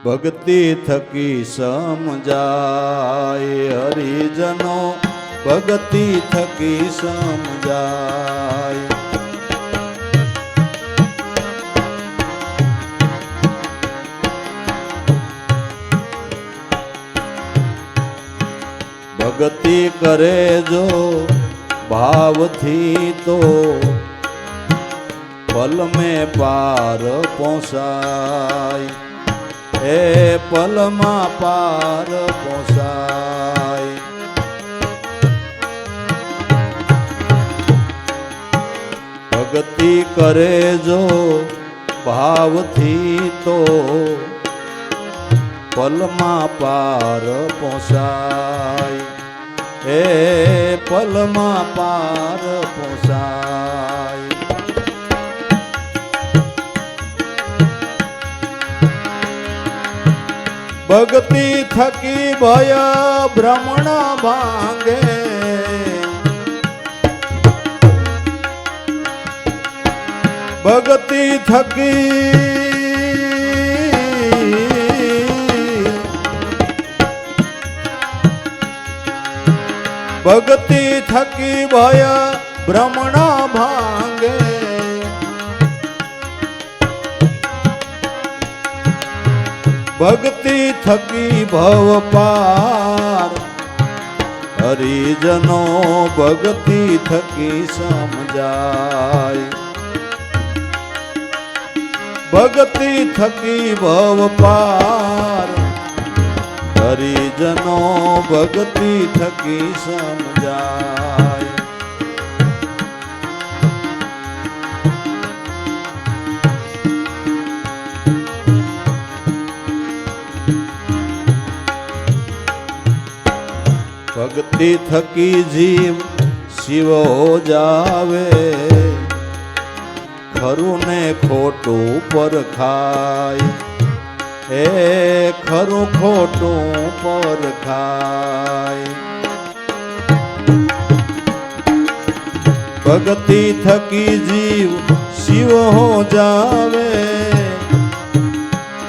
ભક્તિ થકી સમજાય હરિજનો ભક્તિ થકી સમજાય ભક્તિ કરે જો ભાવથી તો પલ મેં પાર પહોંચાય એ પલમાં પાર પહોંચાય ભક્તિ કરે જો ભાવથી તો પલમાં પાર પહોંચાય એ પલમાં પાર પહોંચાય ભક્તિ થકી ભય ભ્રમણ ભાંગે ભક્તિ થકી ભક્તિ થકી ભય ભ્રમણ ભાંગે ભક્તિ થકી ભવ પાર હરિજનો ભક્તિ થકી સમજાય ભક્તિ થકી ભવ પાર હરિજનો ભક્તિ થકી સમજાય ભક્તિ થકી જીવ શિવ હો જાવે ખરું ને ખોટું પરખાય એ ખરું ખોટું પરખાય ભક્તિ થકી જીવ શિવ હો જાવે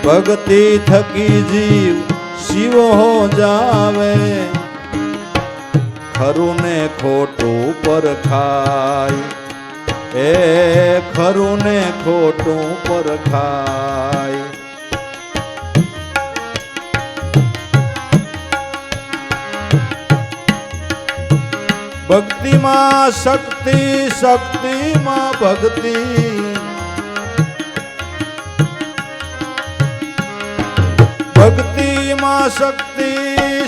ભક્તિ થકી જીવ શિવ હો જાવે ખરું ને ખોટું પરખાય એ ખરું ને ખોટું પરખાય ભક્તિમાં શક્તિ શક્તિમાં ભક્તિ ભક્તિમાં શક્તિ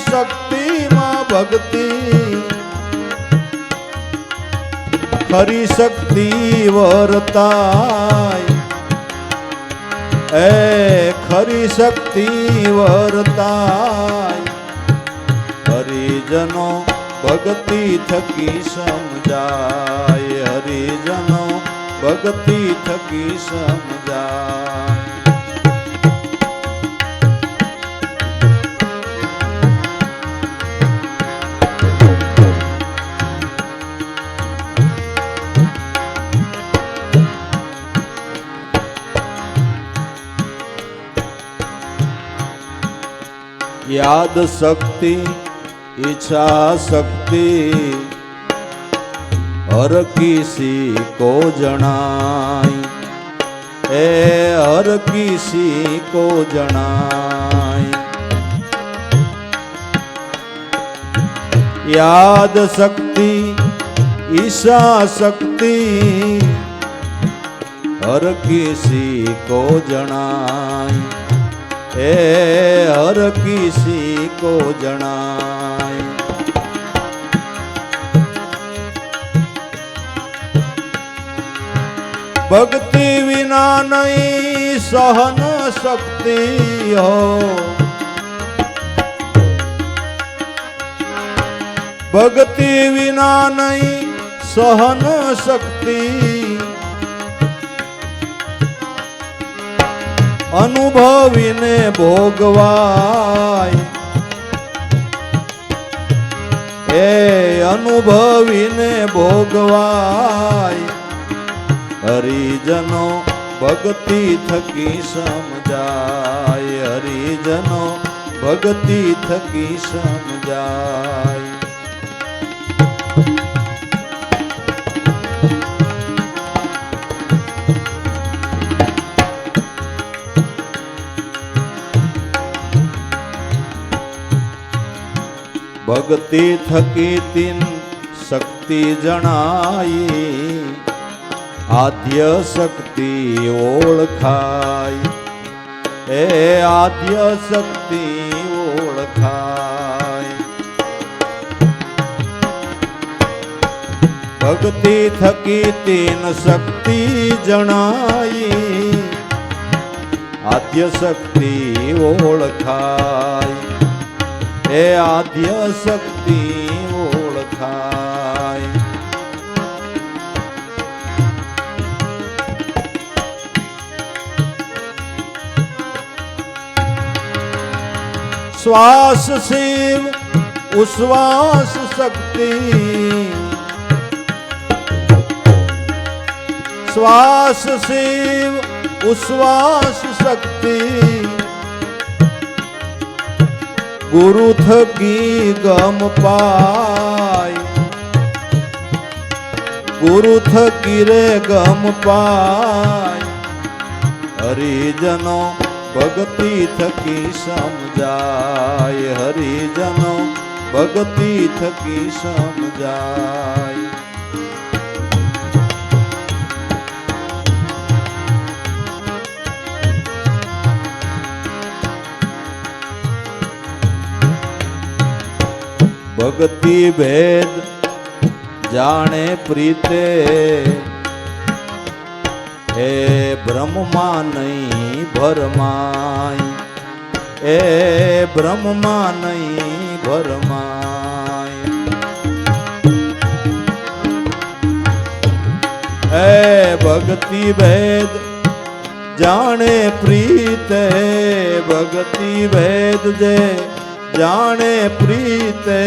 શક્તિમાં ભક્તિ ખરી શક્તિ વર્તાય એ ખરી શક્તિ વર્તાય હરિજનો ભક્તિ થકી સમજાય હરિજનો ભક્તિ થકી સમજાય યાદ શક્તિ ઈચ્છા શક્તિ હર કિસી કો જણાય એ હર કિસી કો જણાય યાદ શક્તિ ઈચ્છા શક્તિ હર કિસી કો જણાય એ હર કિસી કો જણાય ભક્તિ વિના નહીં સહન શક્તિ હો ભક્તિ વિના નહીં સહન શક્તિ અનુભવીને ભોગવાય એ અનુભવીને ભોગવાય હરિજનો ભક્તિ થકી સમજાય હરિજનો ભક્તિ થકી સમજાય ભક્તિ થકી તીન શક્તિ જણાઈ આદ્ય શક્તિ ઓળખાય એ આદ્ય શક્તિ ઓળખાય ભક્તિ થકી તીન શક્તિ જણાઈ આદ્ય શક્તિ ઓળખાય એ આદ્ય શક્તિ ઓળખાય શ્વાસ શિવ ઉશ્વાસ શક્તિ શ્વાસ શિવ ઉશ્વાસ શક્તિ ગુરુ થકી ગમ પાય ગુરુ થકી રે ગમ પાય હરિજનો ભક્તિ થકી સમજાય હરિજનો ભક્તિ થકી સમજાય ભક્તિ ભેદ જાણે પ્રીતે હે બ્રહ્મમાં નહીં ભરમાય એ બ્રહ્મમાં નહીં ભરમાય હે ભક્તિ ભેદ જાણે પ્રીતે ભક્તિ ભેદ જે જાણે પ્રીતે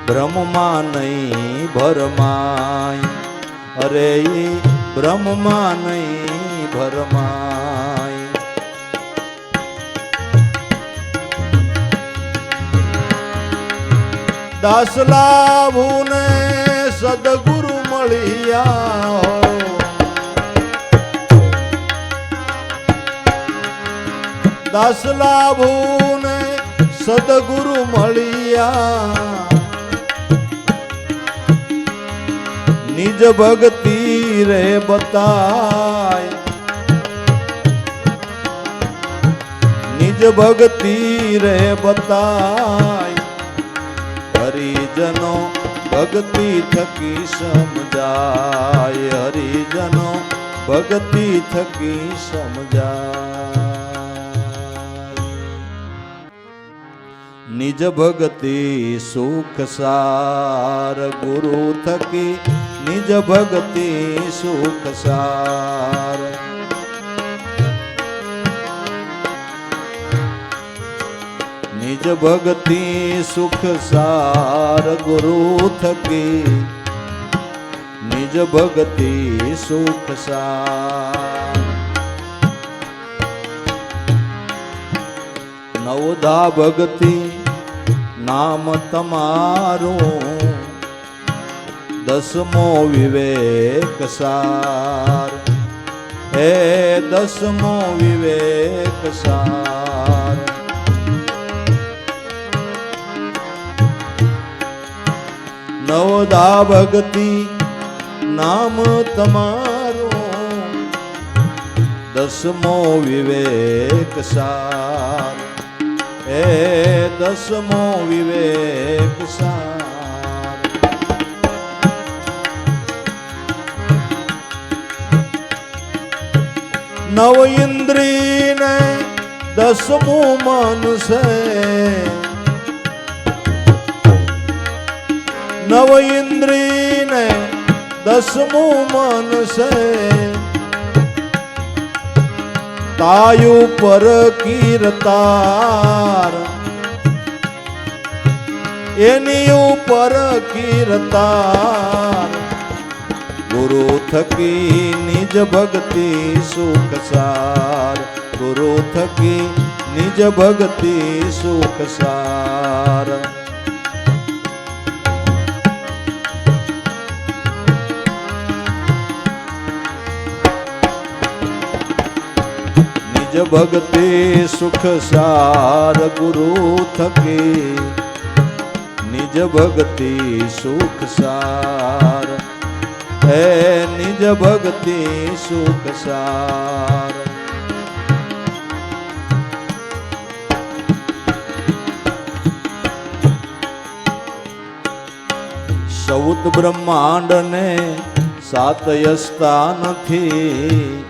બ્રહ્મમાં નહીં ભરમાય અરે બ્રહ્મમાં નહીં ભરમાય દાસ લાભુને સદગુરુ મળ્યા દાસ લાભુને સદગુરુ મળ્યા નિજ ભક્તિ રે બતાય નિજ ભક્તિ રે બતાય હરિજનો ભક્તિ થકી સમજાય હરિજનો ભક્તિ થકી સમજાય નિજ ભક્તિ સુખ સાર ગુરુ થકી નિજ ભક્તિ સુખ સાર નિજ ભક્તિ સુખ સાર ગુરુ થકી નિજ ભક્તિ સુખ સાર નવધા ભક્તિ નામ તમારું દસમો વિવેક સાર હે દસમો વિવેક સાર નવધા ભક્તિ નામ તમારું દસમો વિવેક સાર હે દસમો વિવેક સાર નવ ઇન્દ્રિયને દસમું મન છે નવ ઇન્દ્રિયને દસમું મન છે તાયુ પર કીર્તાર એની ઉપર કીર્તાર ગુરુ થકી નિજ ભક્તિ સુખ સાર, ગુરુ થકી નિજ ભક્તિ સુખ સાર. નિજ ભક્તિ સુખ સાર, ગુરુ થકી નિજ ભક્તિ સુખ સાર, હે નિજ ભક્તિ સુખ સાર. ચૌદ બ્રહ્માંડ ને સાત સ્થાનથી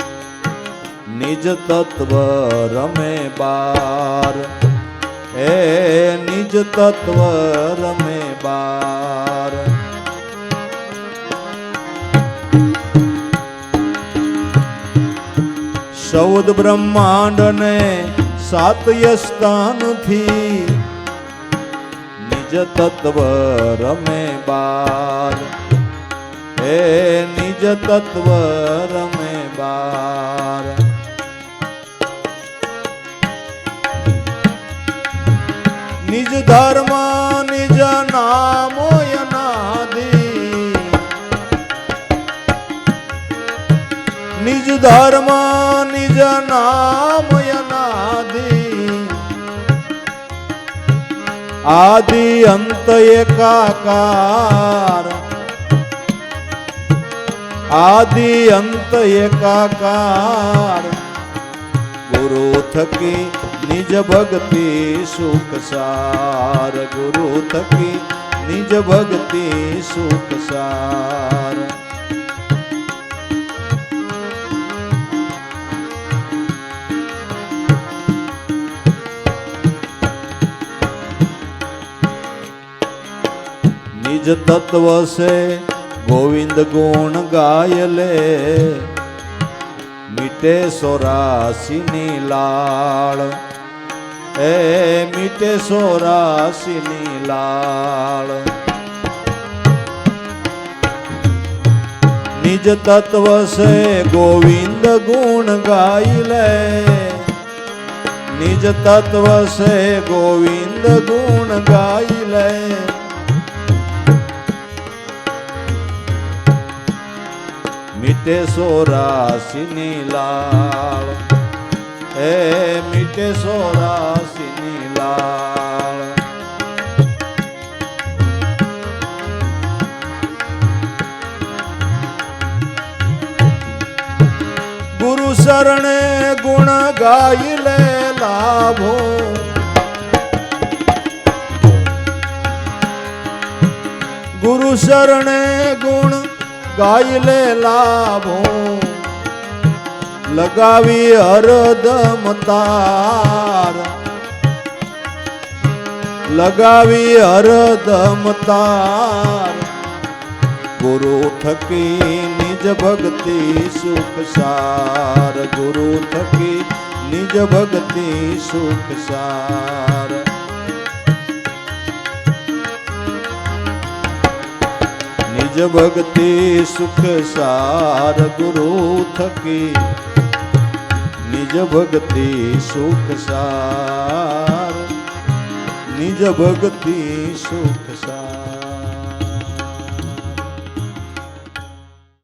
નિજ તત્વ રમે બાર, હે નિજ તત્વ રમે બાર. ચૌદ બ્રહ્માંડ ને સાત સ્થાનથી નિજ તત્વ રમે બાર, હે નિજ તત્વ રમે બાર. નિજ ધર્મ નિજ નામો અનાદિ, નિજ ધર્મ નિજ નામ અનાદિ, આદિ અંત એકાકાર, આદિ અંત એકાકાર. ગુરુ થકી નિજ ભક્તિ સુખ સાર, ગુરુ થકી નિજ ભક્તિ સુખ સાર. निज तत्व से गोविंद गुण गाय ले, मीटे सोरासी नीलाड़, ए मीटे सोरासी नीलाड़. निज तत्व से गोविंद गुण गाय ले, निज तत्व से गोविंद गुण गाय ले. मीटे सोरासी नीलाड़, ए मीटे सोरासी नीलाड़. गुरु शरणे गुण गाय ले लाभो, गुरु शरणे गुण गाय ले लाभो, लगावी हरदम तार, लगावी हरदम तार. गुरु थकी निज भक्ति सुख सार, गुरु थकी निज भक्ति सुख सार. निज भक्ति सुख सार, गुरु थकी निज भक्ति सुख सार, निज भक्ति सुख सार.